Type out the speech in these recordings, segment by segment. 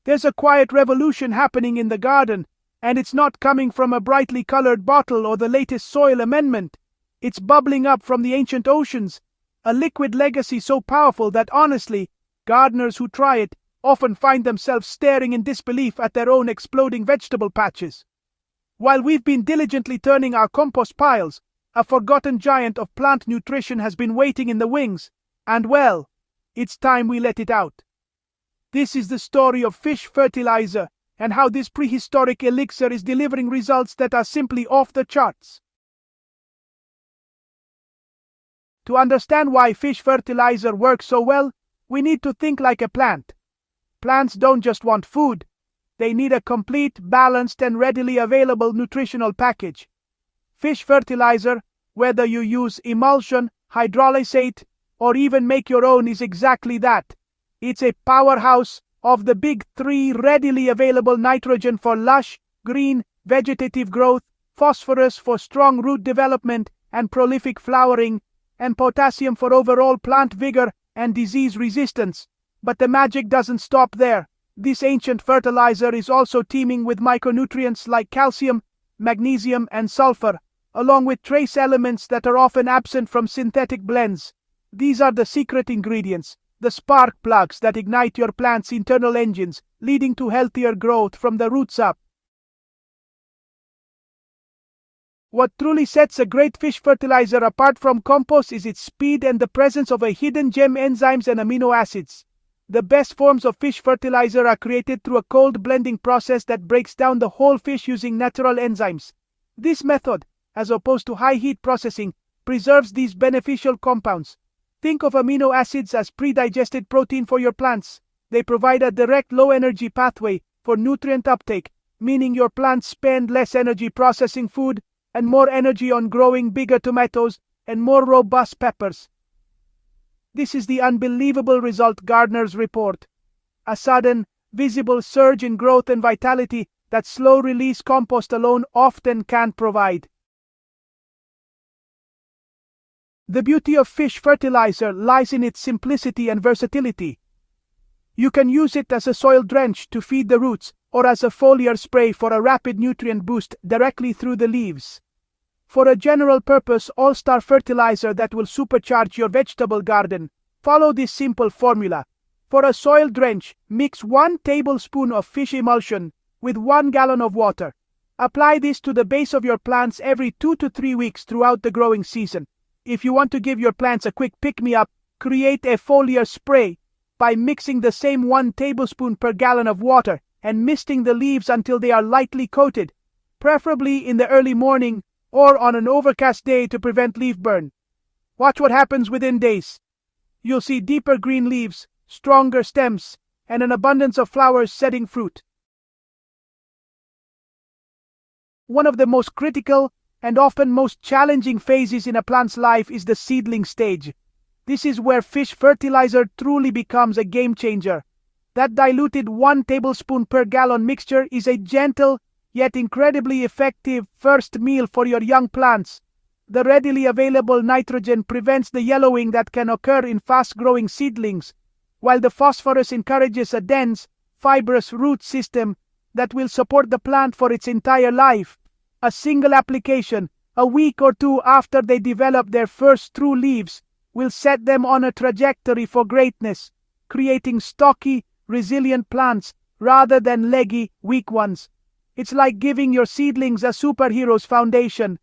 There's a quiet revolution happening in the garden, and it's not coming from a brightly colored bottle or the latest soil amendment. It's bubbling up from the ancient oceans, a liquid legacy so powerful that honestly, gardeners who try it often find themselves staring in disbelief at their own exploding vegetable patches. While we've been diligently turning our compost piles, a forgotten giant of plant nutrition has been waiting in the wings, and well, it's time we let it out. This is the story of fish fertilizer and how this prehistoric elixir is delivering results that are simply off the charts. To understand why fish fertilizer works so well, we need to think like a plant. Plants don't just want food. They need a complete, balanced, and readily available nutritional package. Fish fertilizer, whether you use emulsion, hydrolysate, or even make your own, is exactly that. It's a powerhouse of the big three: readily available nitrogen for lush, green, vegetative growth, phosphorus for strong root development and prolific flowering, and potassium for overall plant vigor and disease resistance. But the magic doesn't stop there. This ancient fertilizer is also teeming with micronutrients like calcium, magnesium, and sulfur, along with trace elements that are often absent from synthetic blends. These are the secret ingredients, the spark plugs that ignite your plant's internal engines, leading to healthier growth from the roots up. What truly sets a great fish fertilizer apart from compost is its speed and the presence of a hidden gem: enzymes and amino acids. The best forms of fish fertilizer are created through a cold blending process that breaks down the whole fish using natural enzymes. This method, as opposed to high-heat processing, preserves these beneficial compounds. Think of amino acids as pre-digested protein for your plants. They provide a direct low-energy pathway for nutrient uptake, meaning your plants spend less energy processing food and more energy on growing bigger tomatoes and more robust peppers. This is the unbelievable result gardeners report: a sudden, visible surge in growth and vitality that slow-release compost alone often can't provide. The beauty of fish fertilizer lies in its simplicity and versatility. You can use it as a soil drench to feed the roots, or as a foliar spray for a rapid nutrient boost directly through the leaves. For a general-purpose all-star fertilizer that will supercharge your vegetable garden, follow this simple formula. For a soil drench, mix 1 tablespoon of fish emulsion with 1 gallon of water. Apply this to the base of your plants every 2 to 3 weeks throughout the growing season. If you want to give your plants a quick pick-me-up, create a foliar spray by mixing the same 1 tablespoon per gallon of water and misting the leaves until they are lightly coated, preferably in the early morning or on an overcast day to prevent leaf burn. Watch what happens within days. You'll see deeper green leaves, stronger stems, and an abundance of flowers setting fruit. One of the most critical and often most challenging phases in a plant's life is the seedling stage. This is where fish fertilizer truly becomes a game changer. That diluted 1 tablespoon per gallon mixture is a gentle, yet incredibly effective first meal for your young plants. The readily available nitrogen prevents the yellowing that can occur in fast-growing seedlings, while the phosphorus encourages a dense, fibrous root system that will support the plant for its entire life. A single application, a week or 2 after they develop their first true leaves, will set them on a trajectory for greatness, creating stocky, resilient plants rather than leggy, weak ones. It's like giving your seedlings a superhero's foundation.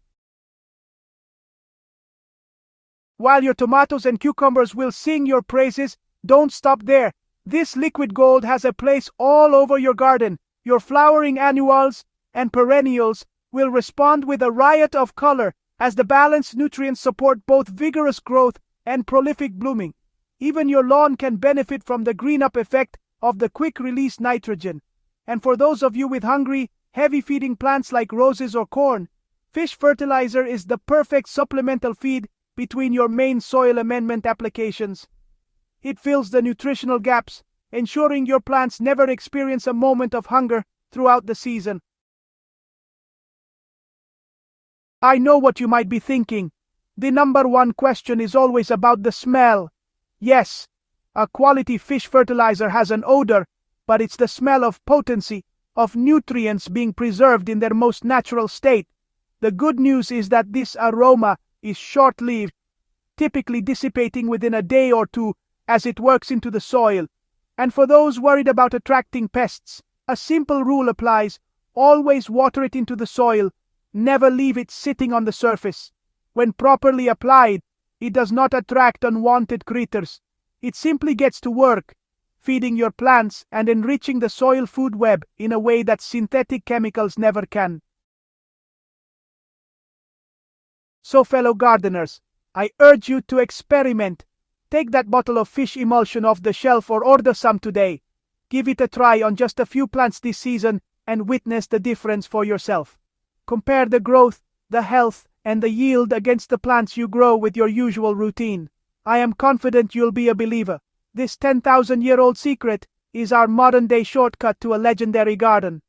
While your tomatoes and cucumbers will sing your praises, don't stop there. This liquid gold has a place all over your garden. Your flowering annuals and perennials will respond with a riot of color as the balanced nutrients support both vigorous growth and prolific blooming. Even your lawn can benefit from the green-up effect of the quick-release nitrogen. And for those of you with hungry, heavy-feeding plants like roses or corn, fish fertilizer is the perfect supplemental feed between your main soil amendment applications. It fills the nutritional gaps, ensuring your plants never experience a moment of hunger throughout the season. I know what you might be thinking. The number one question is always about the smell. Yes, a quality fish fertilizer has an odor, but it's the smell of potency, of nutrients being preserved in their most natural state. The good news is that this aroma is short-lived, typically dissipating within a day or two as it works into the soil. And for those worried about attracting pests, a simple rule applies: always water it into the soil, never leave it sitting on the surface. When properly applied, it does not attract unwanted critters. It simply gets to work, feeding your plants and enriching the soil food web in a way that synthetic chemicals never can. So, fellow gardeners, I urge you to experiment. Take that bottle of fish emulsion off the shelf or order some today. Give it a try on just a few plants this season and witness the difference for yourself. Compare the growth, the health, and the yield against the plants you grow with your usual routine. I am confident you'll be a believer. This 10,000-year-old secret is our modern-day shortcut to a legendary garden.